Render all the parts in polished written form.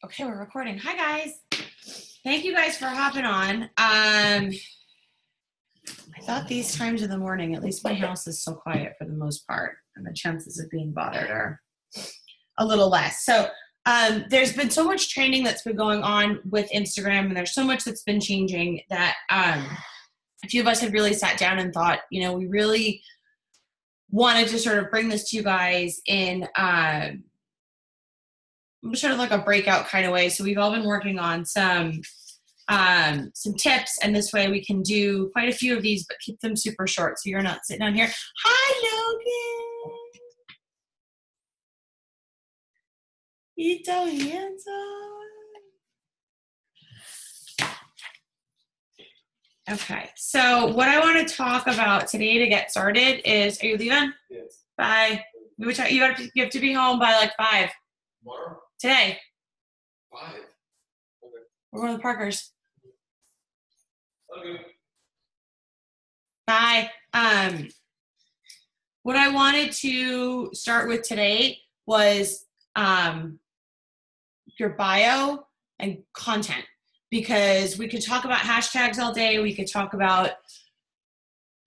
Okay, we're recording. Hi, guys. Thank you guys for hopping on. I thought these times of the morning, at least my house is so quiet for the most part, and the chances of being bothered are a little less. So there's been so much training that's been going on with Instagram, and there's so much that's been changing that a few of us have really sat down and thought, you know, we really wanted to sort of bring this to you guys in sort of like a breakout kind of way. So we've all been working on some tips, and this way we can do quite a few of these, but keep them super short. So you're not sitting down here. Hi, Logan. You're so handsome. Okay, so what I want to talk about today to get started is, are you leaving? Yes. Bye. You have to be home by like 5. Tomorrow? Today. 5. Okay. We're going to the Parkers. Okay. Bye. What I wanted to start with today was your bio and content, because we could talk about hashtags all day. We could talk about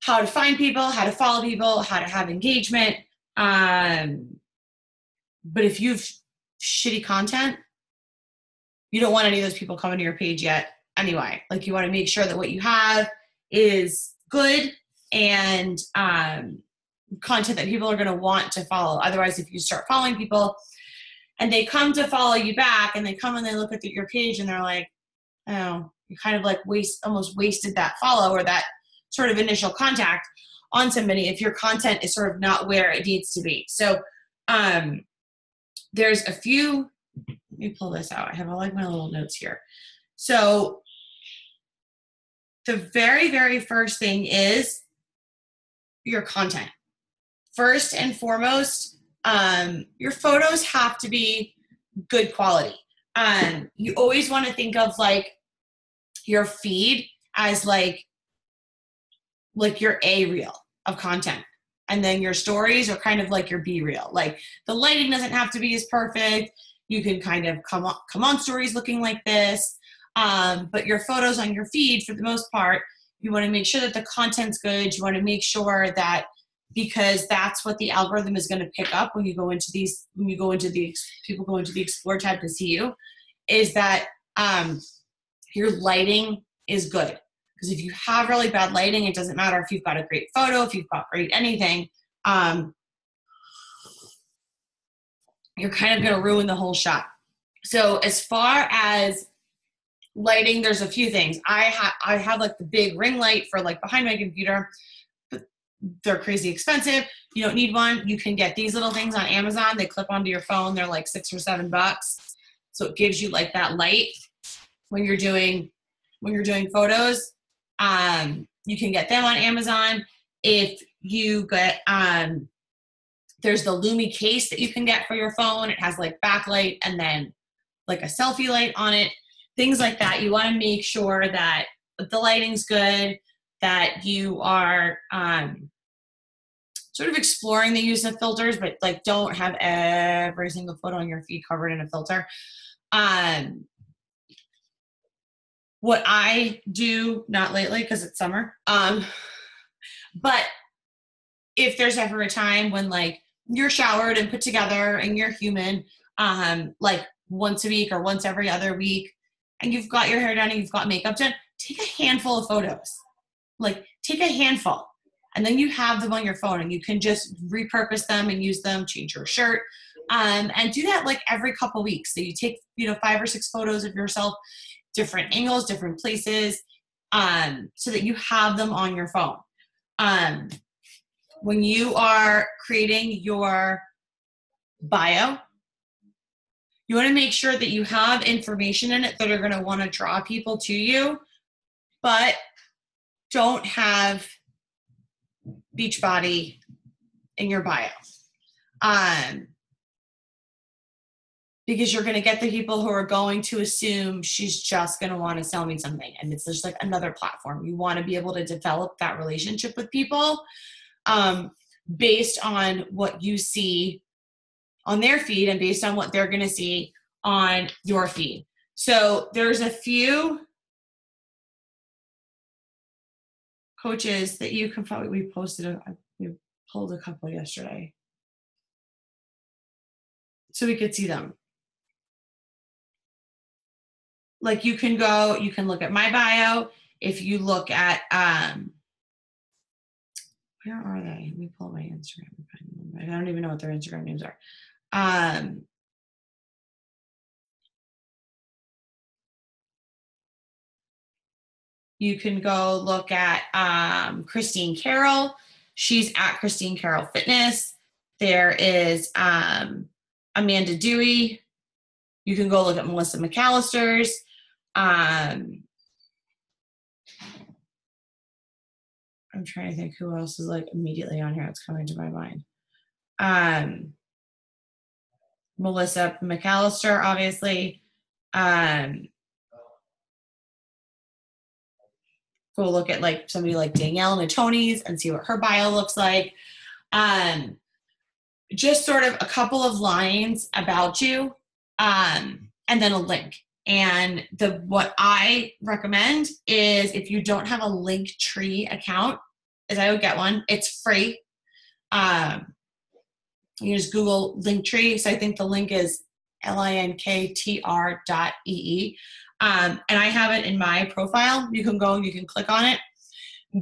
how to find people, how to follow people, how to have engagement. But if you've shitty content, you don't want any of those people coming to your page yet anyway. Like, you want to make sure that what you have is good and content that people are going to want to follow. Otherwise, if you start following people and they come to follow you back, and they come and they look at your page and they're like, oh, you kind of like almost wasted that follow or that sort of initial contact on somebody if your content is sort of not where it needs to be. So there's a few, let me pull this out. I have all like my little notes here. So the very, very first thing is your content. First and foremost, your photos have to be good quality. You always want to think of like your feed as like your A reel of content. And then your stories are kind of like your B reel. Like, the lighting doesn't have to be as perfect. You can kind of come on stories looking like this. But your photos on your feed, for the most part, you want to make sure that the content's good. You want to make sure that, because that's what the algorithm is going to pick up when people go into the Explore tab to see you, is that your lighting is good. Because if you have really bad lighting, it doesn't matter if you've got a great photo, if you've got great anything, you're kind of going to ruin the whole shot. So as far as lighting, there's a few things. I have like the big ring light for like behind my computer, but they're crazy expensive. You don't need one. You can get these little things on Amazon. They clip onto your phone. They're like $6 or $7. So it gives you like that light when you're doing photos. You can get them on Amazon. If you get, there's the Lumi case that you can get for your phone. It has like backlight and then like a selfie light on it, things like that. You want to make sure that the lighting's good, that you are sort of exploring the use of filters, but like don't have every single photo on your feed covered in a filter. What I do, not lately because it's summer, but if there's ever a time when like you're showered and put together and you're human, like once a week or once every other week, and you've got your hair done and you've got makeup done, take a handful of photos. Like, take a handful, and then you have them on your phone, and you can just repurpose them and use them, change your shirt, and do that like every couple weeks. So you take 5 or 6 photos of yourself, different angles, different places, so that you have them on your phone. When you are creating your bio, you want to make sure that you have information in it that are going to want to draw people to you, but don't have Beachbody in your bio. Because you're going to get the people who are going to assume she's just going to want to sell me something. And it's just like another platform. You want to be able to develop that relationship with people based on what you see on their feed and based on what they're going to see on your feed. So there's a few coaches that you can probably, we pulled a couple yesterday so we could see them. Like you can look at my bio. If you look at, where are they? Let me pull my Instagram. I don't even know what their Instagram names are. You can go look at Christine Carroll. She's at Christine Carroll Fitness. There is Amanda Dewey. You can go look at Melissa McAllister's. I'm trying to think who else is like immediately on here. It's coming to my mind. Melissa McAllister, obviously. Go look at like somebody like Danielle Natoni's and see what her bio looks like. Just sort of a couple of lines about you, and then a link. And what I recommend is if you don't have a Linktree account, is I would get one. It's free. You just Google Linktree. So I think the link is linktr.ee. And I have it in my profile. You can go and you can click on it.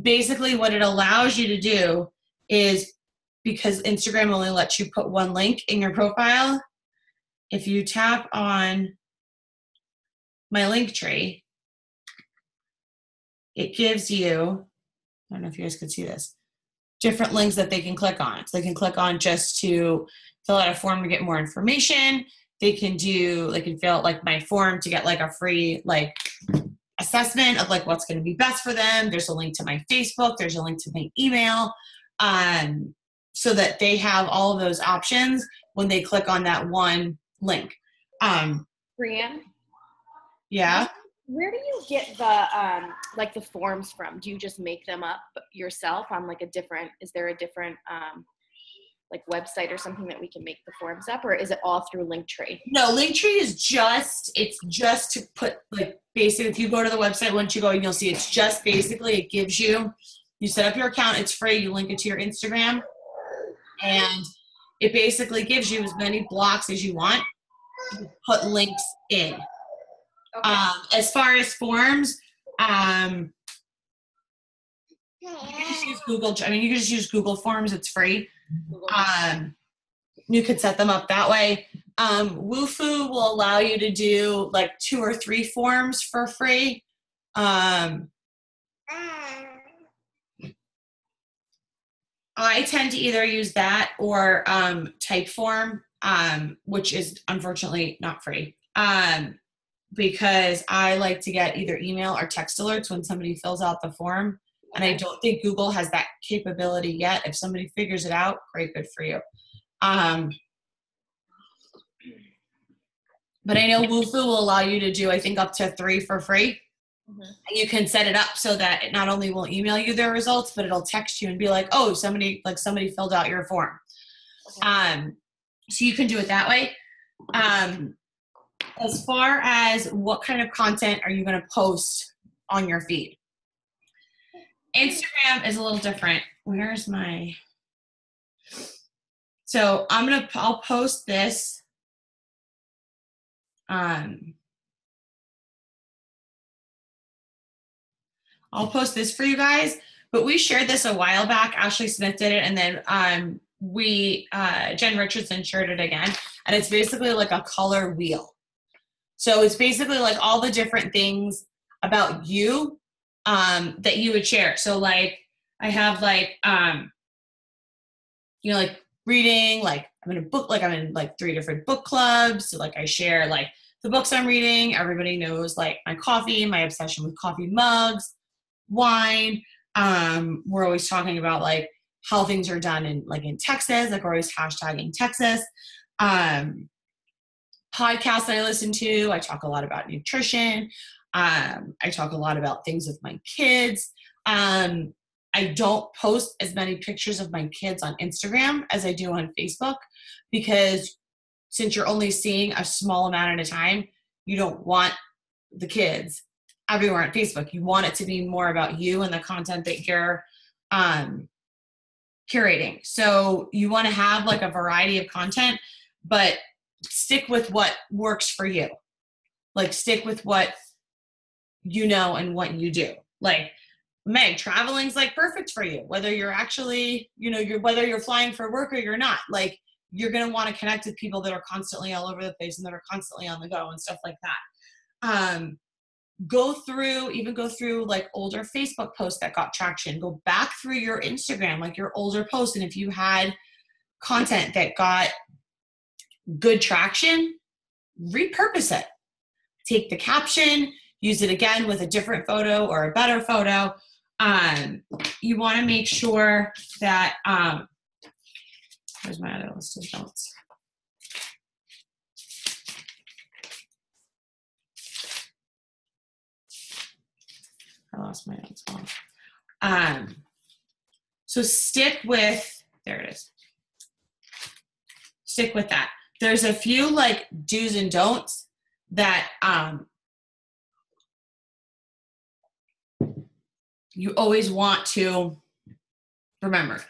Basically, what it allows you to do is, because Instagram only lets you put one link in your profile, if you tap on my Linktree, it gives you, I don't know if you guys can see this, different links that they can click on. So they can click on just to fill out a form to get more information. They can fill out like my form to get like a free like assessment of like what's going to be best for them. There's a link to my Facebook. There's a link to my email. So that they have all of those options when they click on that one link. Brianne? Yeah. Where do you get the like the forms from? Do you just make them up yourself on like is there a different like website or something that we can make the forms up, or is it all through Linktree? No, Linktree is just to put like basically, if you go to the website, once you go and you'll see it's just basically, it gives you set up your account, it's free, you link it to your Instagram, and it basically gives you as many blocks as you want to put links in. Okay. As far as forms, you can just use Google. I mean, you can just use Google Forms. It's free. You could set them up that way. Wufoo will allow you to do like 2 or 3 forms for free. I tend to either use that or Typeform, which is unfortunately not free. Because I like to get either email or text alerts when somebody fills out the form. And I don't think Google has that capability yet. If somebody figures it out, great, good for you. But I know Wufoo will allow you to do, I think, up to 3 for free. Mm-hmm. And you can set it up so that it not only will email you their results, but it'll text you and be like, oh, somebody filled out your form. Okay. So you can do it that way. As far as what kind of content are you going to post on your feed? Instagram is a little different. Where's my... So I'll post this. I'll post this for you guys, but we shared this a while back. Ashley Smith did it, and then Jen Richardson shared it again, and it's basically like a color wheel. So it's basically like all the different things about you that you would share. So like I have like, like reading, like I'm in 3 different book clubs. So like I share like the books I'm reading. Everybody knows like my coffee, my obsession with coffee mugs, wine. We're always talking about like how things are done in Texas. Like we're always hashtagging Texas. Podcasts that I listen to, I talk a lot about nutrition. I talk a lot about things with my kids. I don't post as many pictures of my kids on Instagram as I do on Facebook because since you're only seeing a small amount at a time, you don't want the kids everywhere on Facebook. You want it to be more about you and the content that you're curating. So you want to have like a variety of content, but stick with what works for you. Like stick with what you know and what you do. Like Meg, traveling's like perfect for you, whether you're actually, whether you're flying for work or you're not. Like you're going to want to connect with people that are constantly all over the place and that are constantly on the go and stuff like that. Go through like older Facebook posts that got traction. Go back through your Instagram, like your older posts. And if you had content that got good traction, repurpose it. Take the caption, use it again with a different photo or a better photo. You want to make sure that, where's my other list of notes? I lost my notes. So stick with, there it is. Stick with that. There's a few like do's and don'ts that you always want to remember.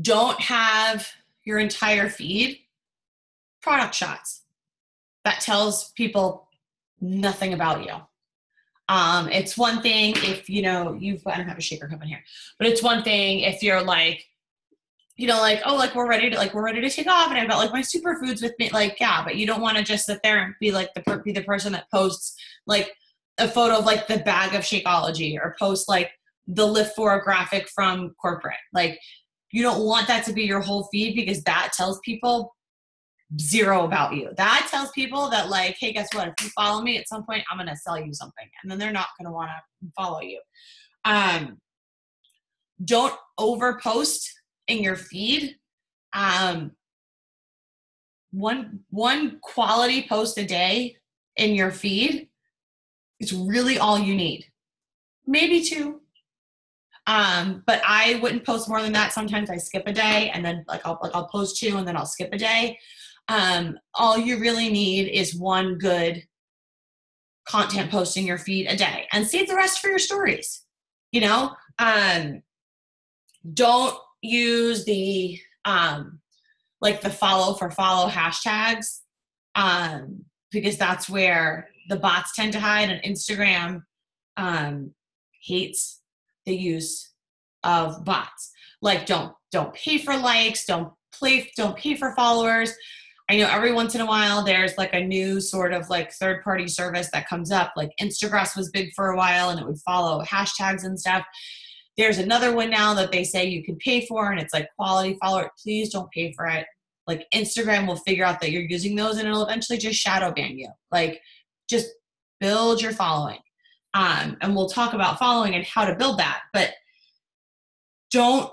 Don't have your entire feed product shots. That tells people nothing about you. It's one thing if, I don't have a shaker cup in here, but it's one thing if you're like, we're ready to take off and I've got like my superfoods with me. Like, yeah, but you don't want to just sit there and be like be the person that posts like a photo of like the bag of Shakeology or post like the Lift 4 graphic from corporate. Like you don't want that to be your whole feed because that tells people zero about you. That tells people that like, hey, guess what? If you follow me at some point, I'm going to sell you something. And then they're not going to want to follow you. Don't overpost in your feed. One quality post a day in your feed is really all you need. Maybe two. But I wouldn't post more than that. Sometimes I skip a day and then I'll post two and then I'll skip a day. All you really need is one good content post in your feed a day and save the rest for your stories. Don't use the like the follow for follow hashtags because that's where the bots tend to hide, and Instagram hates the use of bots. Like don't pay for likes, don't pay for followers. I know every once in a while there's like a new sort of like third-party service that comes up. Like Instagram was big for a while and it would follow hashtags and stuff. There's another one now that they say you can pay for and it's like quality follower. Please don't pay for it. Like Instagram will figure out that you're using those and it'll eventually just shadow ban you. Like just build your following. And we'll talk about following and how to build that, but don't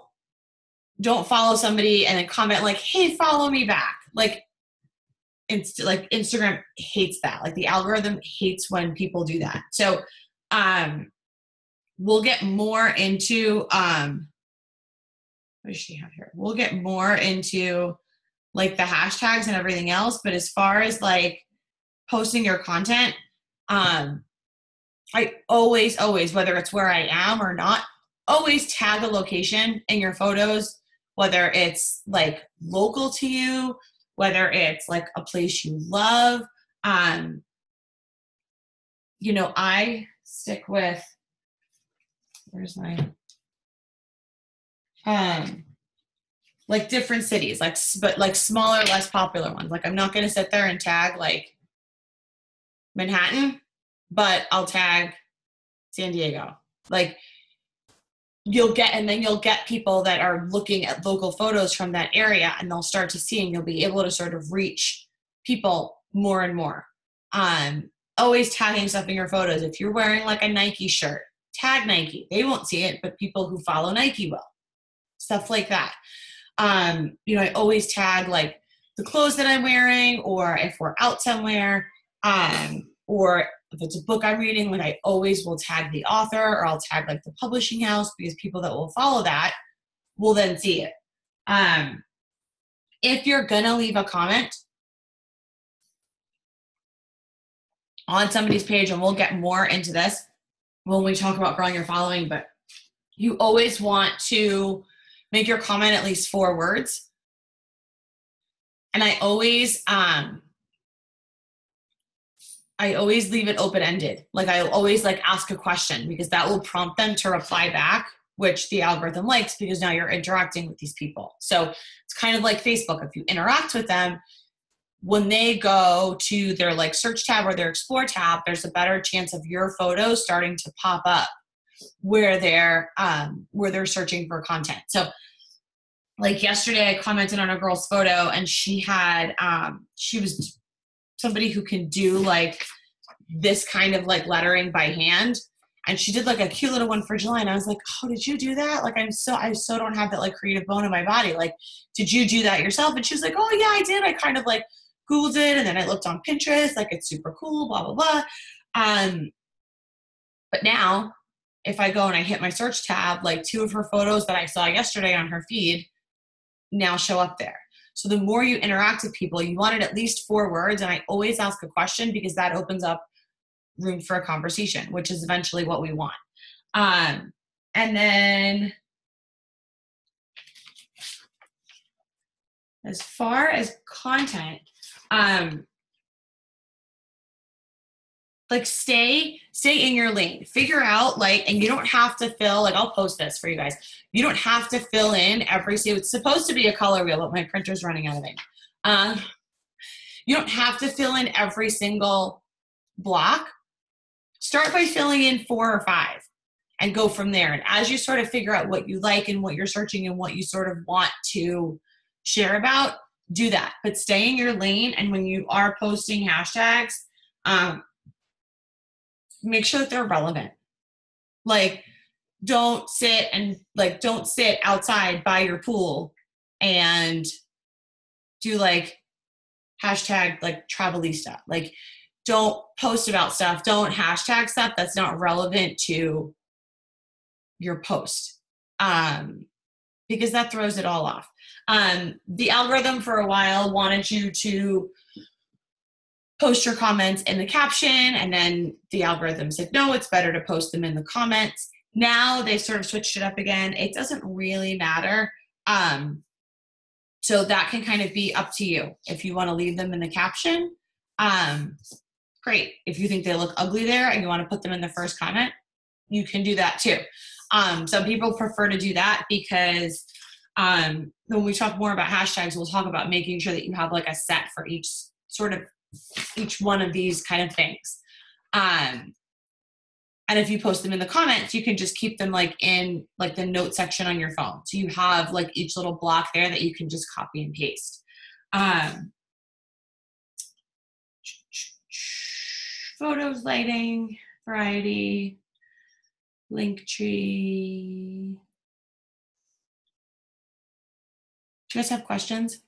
follow somebody and then comment like, hey, follow me back. Like Instagram hates that. Like the algorithm hates when people do that. So, we'll get more into, what does she have here? We'll get more into like the hashtags and everything else. But as far as like posting your content, I always, whether it's where I am or not, always tag a location in your photos, whether it's like local to you, whether it's like a place you love. I stick with, where's my, like different cities, but like smaller, less popular ones. Like I'm not going to sit there and tag like Manhattan, but I'll tag San Diego. Like you'll get people that are looking at local photos from that area and they'll start to see, and you'll be able to sort of reach people more and more. Always tagging stuff in your photos. If you're wearing like a Nike shirt, tag Nike. They won't see it, but people who follow Nike will. Stuff like that. I always tag like the clothes that I'm wearing, or if we're out somewhere, or if it's a book I'm reading, like I always will tag the author, or I'll tag like the publishing house, because people that will follow that will then see it. If you're gonna leave a comment, on somebody's page, and we'll get more into this when we talk about growing your following, but you always want to make your comment at least 4 words. And I always leave it open-ended. Like I always like ask a question, because that will prompt them to reply back, which the algorithm likes, because now you're interacting with these people. So it's kind of like Facebook. If you interact with them, when they go to their like search tab or their explore tab, there's a better chance of your photos starting to pop up where they're searching for content. So like yesterday I commented on a girl's photo, and she had she was somebody who can do like this kind of like lettering by hand, and she did like a cute little one for July, and I was like, oh, did you do that? Like I so don't have that like creative bone in my body. Like, did you do that yourself? And she was like, oh yeah, I did. I kind of like Googled it, and then I looked on Pinterest, like it's super cool, blah blah blah. But now if I go and I hit my search tab, like 2 of her photos that I saw yesterday on her feed now show up there. So the more you interact with people, you want it at least 4 words. And I always ask a question, because that opens up room for a conversation, which is eventually what we want. And then as far as content, like stay in your lane, figure out like, and you don't have to fill, like I'll post this for you guys. You don't have to fill in it's supposed to be a color wheel, but my printer's running out of ink. You don't have to fill in every single block. Start by filling in 4 or 5 and go from there. And as you sort of figure out what you like and what you're searching and what you sort of want to share about, do that. But stay in your lane. And when you are posting hashtags, make sure that they're relevant. Like don't sit outside by your pool and do like hashtag like Travelista. Like don't post about stuff. Don't hashtag stuff that's not relevant to your post. Because that throws it all off. The algorithm for a while wanted you to post your comments in the caption, and then the algorithm said, no, it's better to post them in the comments. Now they sort of switched it up again. It doesn't really matter. So that can kind of be up to you. If you want to leave them in the caption, great. If you think they look ugly there and you want to put them in the first comment, you can do that too. Some people prefer to do that because when we talk more about hashtags, we'll talk about making sure that you have like a set for each one of these kind of things. And if you post them in the comments, you can just keep them like in like the note section on your phone. So you have like each little block there that you can just copy and paste. Photos, lighting, variety, Linktree. Do you guys have questions?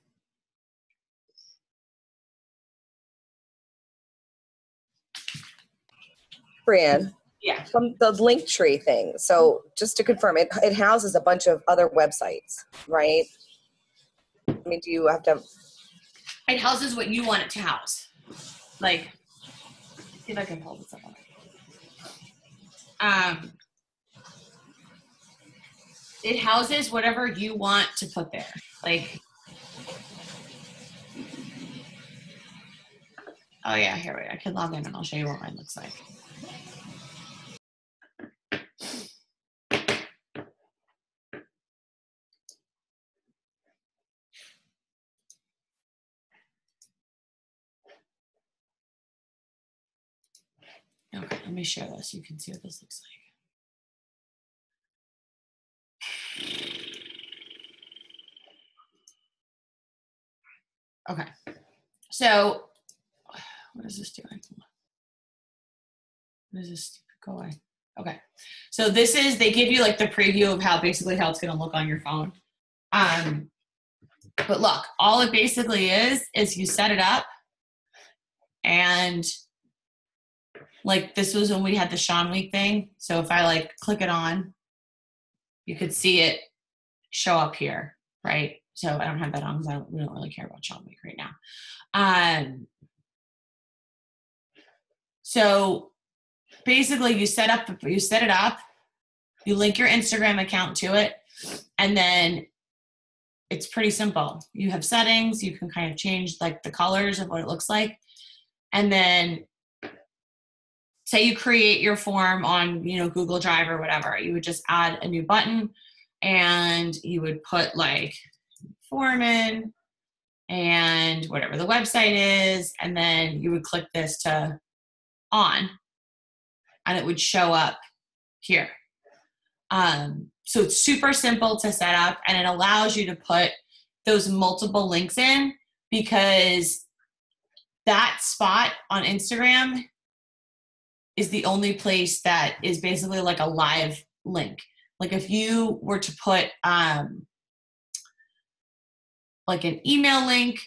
Brianne, Yeah. from the Linktree thing. So just to confirm, it houses a bunch of other websites, right? I mean, do you have to? It houses what you want it to house. Like, see if I can pull this up. It houses whatever you want to put there. Like, oh yeah, here we go. I can log in and I'll show you what mine looks like. Okay, let me share this. You can see what this looks like. Okay, so what is this doing? What is this? Go away. Okay, so this is, they give you like the preview of how it's going to look on your phone. But look, all it basically is you set it up, and like this was when we had the Sean Week thing. So if I like click it on, you could see it show up here, right? So I don't have that on because we don't really care about Sean Week right now. So basically you set it up, you link your Instagram account to it, and then it's pretty simple. You have settings, you can kind of change like the colors of what it looks like. And then say you create your form on, Google Drive or whatever, you would just add a new button and you would put like form in and whatever the website is. And then you would click this to on and it would show up here. So it's super simple to set up and it allows you to put those multiple links in because that spot on Instagram is the only place that is basically like a live link. Like if you were to put like an email link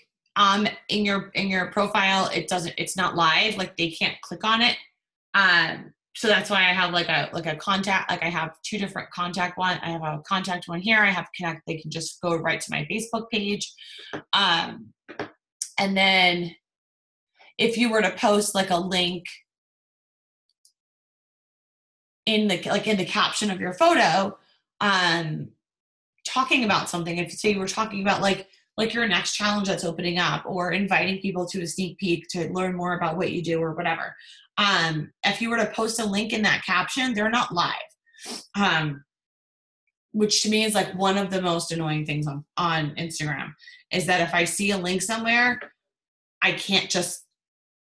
in your profile, it's not live, like they can't click on it. So that's why I have like a contact, like I have two different contact one. I have a contact one here. I have connect. They can just go right to my Facebook page. And then if you were to post like a link in the caption of your photo, talking about something, if say you were talking about like your next challenge that's opening up or inviting people to a sneak peek to learn more about what you do or whatever. If you were to post a link in that caption, they're not live, which to me is like one of the most annoying things on Instagram is that if I see a link somewhere, I can't just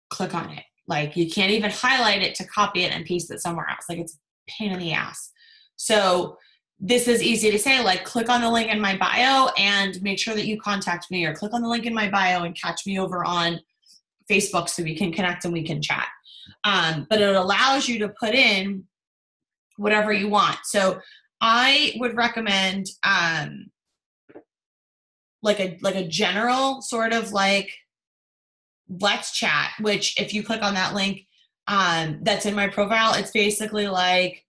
click on it. Like you can't even highlight it to copy it and paste it somewhere else. Like it's a pain in the ass. So this is easy to say, like click on the link in my bio and make sure that you contact me, or click on the link in my bio and catch me over on Facebook so we can connect and we can chat. But it allows you to put in whatever you want. So I would recommend like a general sort of like let's chat, which if you click on that link that's in my profile, it's basically like,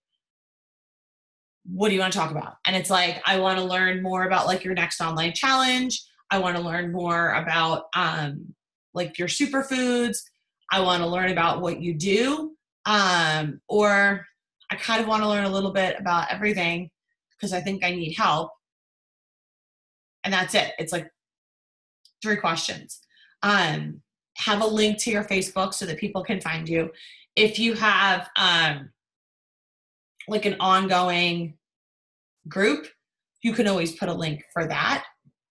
what do you want to talk about? And it's like, I want to learn more about like your next online challenge. I want to learn more about like your superfoods. I want to learn about what you do. Or I kind of want to learn a little bit about everything because I think I need help. And that's it. It's like 3 questions. Have a link to your Facebook so that people can find you. If you have like an ongoing group, you can always put a link for that.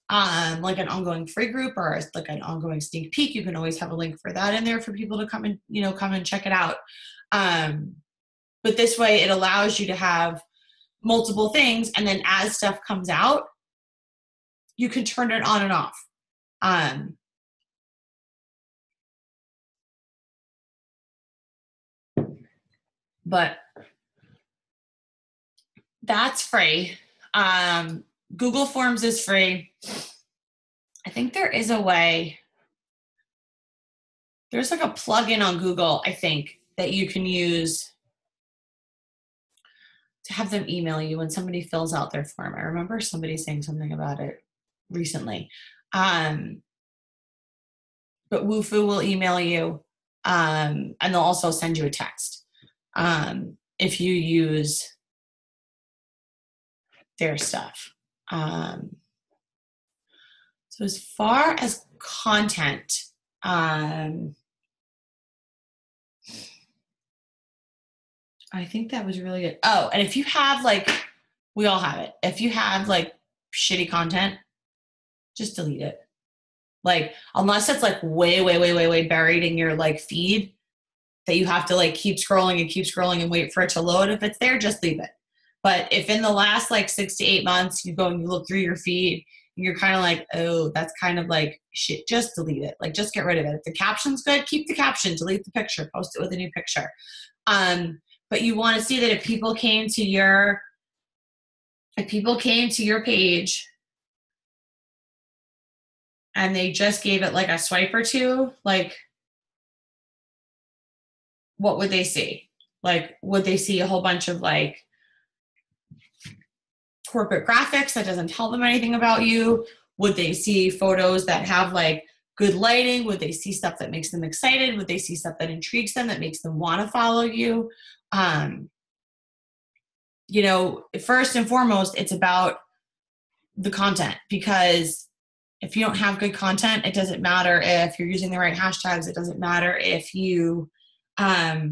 Like an ongoing free group or like an ongoing sneak peek, you can always have a link for that in there for people to come and check it out. But this way it allows you to have multiple things, and then as stuff comes out, you can turn it on and off. But that's free. Google Forms is free. I think there is a way. There's like a plugin on Google, I think, that you can use to have them email you when somebody fills out their form. I remember somebody saying something about it recently. But Wufoo will email you, and they'll also send you a text if you use their stuff. So as far as content, I think that was really good. Oh, and if you have like, we all have it. If you have like shitty content, just delete it. Like, unless it's like way, way, way, way, way buried in your like feed that you have to like keep scrolling and wait for it to load. If it's there, just leave it. But if in the last like 6 to 8 months, you go and you look through your feed and you're kind of like, oh, that's kind of like shit, just delete it. Like, just get rid of it. If the caption's good, keep the caption, delete the picture, post it with a new picture. But you want to see that if people came to your page and they just gave it like a swipe or two, like, what would they see? Like, would they see a whole bunch of like corporate graphics that doesn't tell them anything about you? Would they see photos that have like good lighting? Would they see stuff that makes them excited? Would they see stuff that intrigues them, that makes them want to follow you? You know, first and foremost, it's about the content, because if you don't have good content, it doesn't matter if you're using the right hashtags. It doesn't matter if you are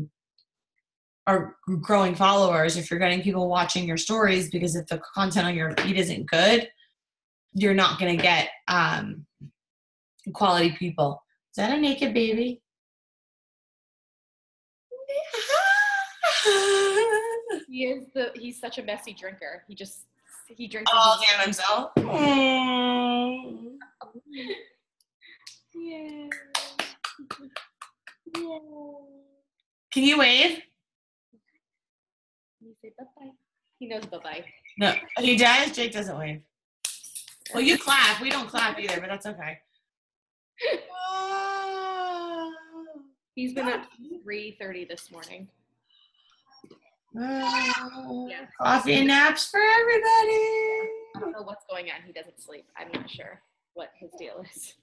growing followers, if you're getting people watching your stories, because if the content on your feed isn't good, you're not going to get quality people. Is that a naked baby? He's such a messy drinker. He drinks All damn himself. Yeah. Yeah. Can you wave? Can you say bye-bye? He knows bye-bye. No, he does. Jake doesn't wave. Well, you clap. We don't clap either, but that's okay. He's been up 3:30 this morning. Yeah. Coffee and naps for everybody. I don't know what's going on. He doesn't sleep. I'm not sure what his deal is.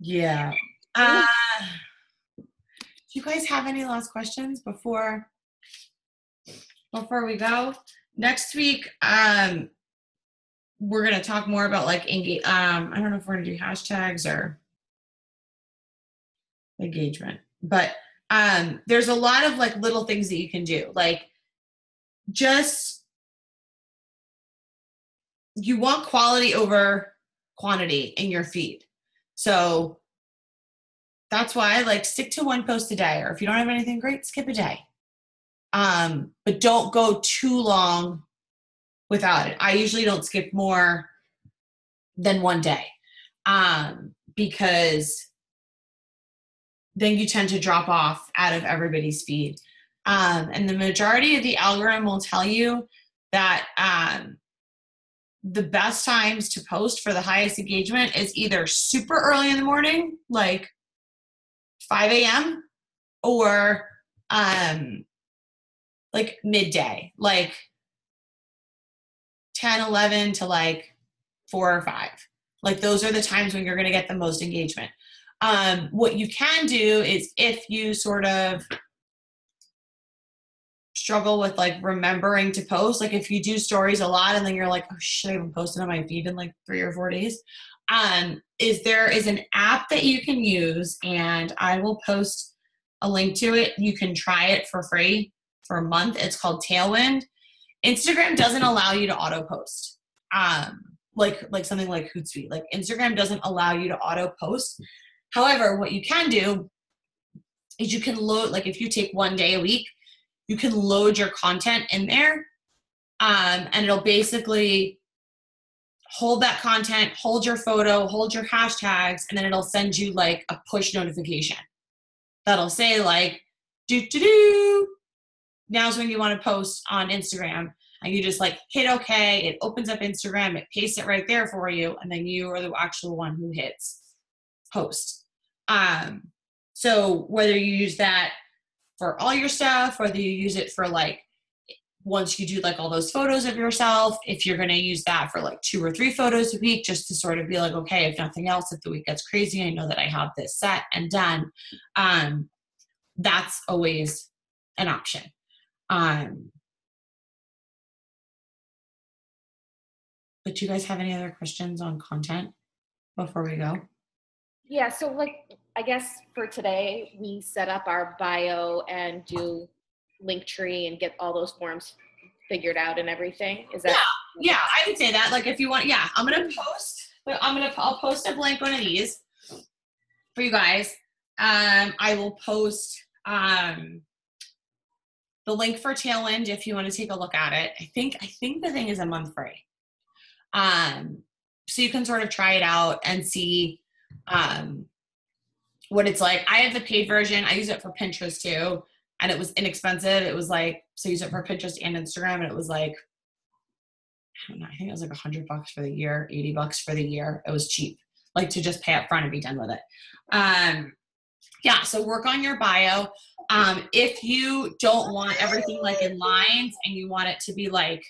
Yeah. Do you guys have any last questions before we go? Next week, we're going to talk more about like I don't know if we're going to do hashtags or engagement, but there's a lot of like little things that you can do. Like, just, you want quality over quantity in your feed. So that's why I like stick to one post a day, or if you don't have anything great, skip a day. But don't go too long without it. I usually don't skip more than one day, because then you tend to drop off out of everybody's feed. And the majority of the algorithm will tell you that the best times to post for the highest engagement is either super early in the morning, like 5 a.m., or like midday, like 10, 11 to like 4 or 5. Like, those are the times when you're going to get the most engagement. What you can do is, if you sort of struggle with like remembering to post, like if you do stories a lot and then you're like, oh shit, I haven't posted on my feed in like 3 or 4 days, there is an app that you can use, and I will post a link to it. You can try it for free for a month. It's called Tailwind. Instagram doesn't allow you to auto post. Like something like Hootsuite. Like, Instagram doesn't allow you to auto post. However, what you can do is you can load, like if you take 1 day a week, you can load your content in there, and it'll basically hold that content, hold your photo, hold your hashtags, and then it'll send you like a push notification that'll say like, now's when you want to post on Instagram. And you just like hit okay, it opens up Instagram, it pastes it right there for you, and then you are the actual one who hits post. So whether you use that for all your stuff, whether you use it for like, once you do like all those photos of yourself, if you're going to use that for like 2 or 3 photos a week, just to sort of be like, okay, if nothing else, if the week gets crazy, I know that I have this set and done. That's always an option. But do you guys have any other questions on content before we go? Yeah, so like, I guess for today, we set up our bio and do Linktree and get all those forms figured out and everything. Is that? Yeah, I would say that. Like, if you want, yeah, I'll post a blank one of these for you guys. I will post the link for Tailwind if you want to take a look at it. I think the thing is a month free. So you can sort of try it out and see what it's like. I have the paid version. I use it for Pinterest too, and it was inexpensive. It was like, so I use it for Pinterest and Instagram, and it was like, I don't know, I think it was like $100 for the year, $80 for the year. It was cheap, like to just pay up front and be done with it. Yeah, so work on your bio. If you don't want everything like in lines and you want it to be like,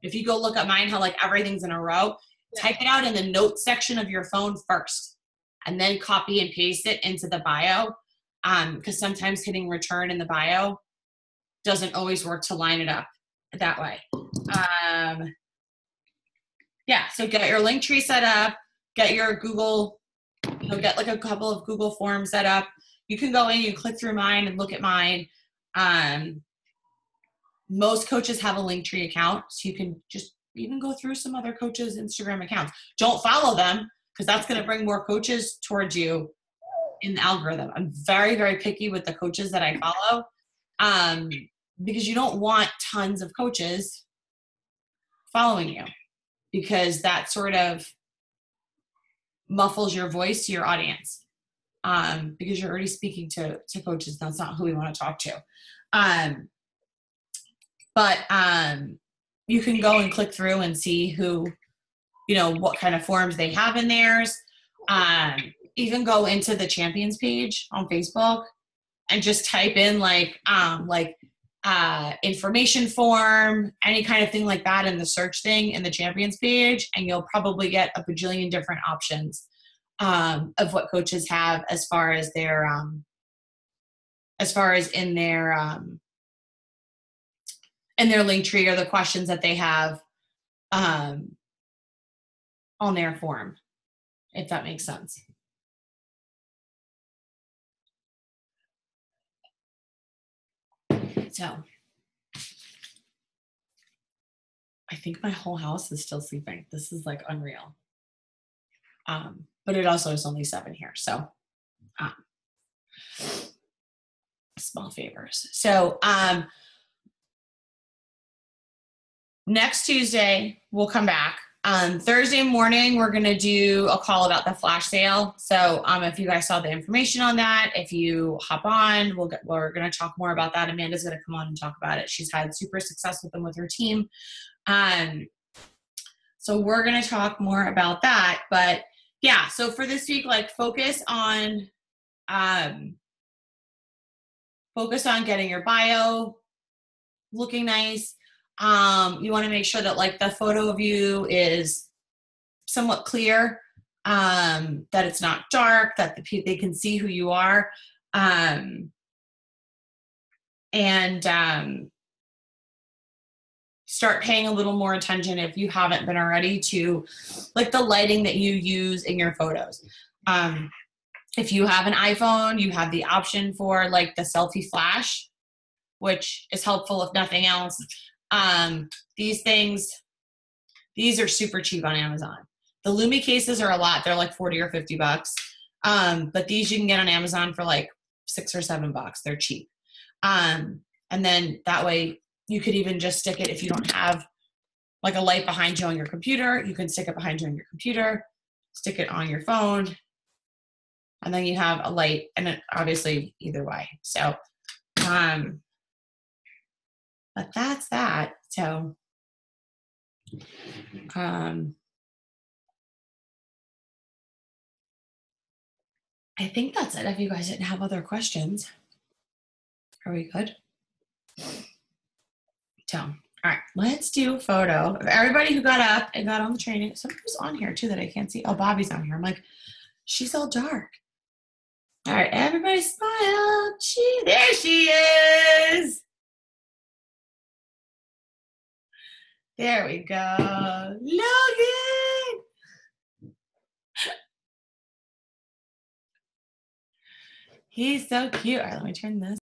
if you go look at mine, how like everything's in a row, type it out in the notes section of your phone first. and then copy and paste it into the bio. Because sometimes hitting return in the bio doesn't always work to line it up that way. Yeah, so get your Linktree set up, get your Google, get like a couple of Google Forms set up. You can go in, you click through mine and look at mine. Most coaches have a Linktree account, so you can just even go through some other coaches' Instagram accounts. Don't follow them, because that's going to bring more coaches towards you in the algorithm. I'm very, very picky with the coaches that I follow, because you don't want tons of coaches following you, because that sort of muffles your voice to your audience, because you're already speaking to coaches. That's not who we want to talk to. But you can go and click through and see who, what kind of forms they have in theirs. Even go into the champions page on Facebook and just type in information form, any kind of thing like that in the search thing in the champions page, and you'll probably get a bajillion different options of what coaches have as far as their in their Linktree, or the questions that they have on their form, if that makes sense. So I think my whole house is still sleeping. This is like unreal. But it also is only 7 here. So small favors. So next Tuesday, we'll come back. Thursday morning, we're going to do a call about the flash sale. So if you guys saw the information on that, if you hop on, we're going to talk more about that. Amanda's going to come on and talk about it. She's had super success with them with her team. So we're going to talk more about that. But yeah, so for this week, focus on getting your bio looking nice. You want to make sure that the photo of you is somewhat clear, that it's not dark, that they can see who you are. Start paying a little more attention, if you haven't been already, to the lighting that you use in your photos. If you have an iPhone, you have the option for the selfie flash, which is helpful if nothing else. These are super cheap on Amazon. The Lumi cases are a lot. They're $40 or $50. But these you can get on Amazon for $6 or $7. They're cheap. And then that way you could even just stick it, if you don't have a light behind you on your computer, you can stick it behind you on your computer, stick it on your phone, and then you have a light, and it obviously either way. So, but that's that. So, I think that's it. If you guys didn't have other questions, are we good? So, all right, let's do a photo of everybody who got up and got on the training. Somebody was on here too that I can't see. Oh, Bobby's on here. I'm like, she's all dark. All right, everybody smile. There she is. There we go. Logan. He's so cute. All right, let me turn this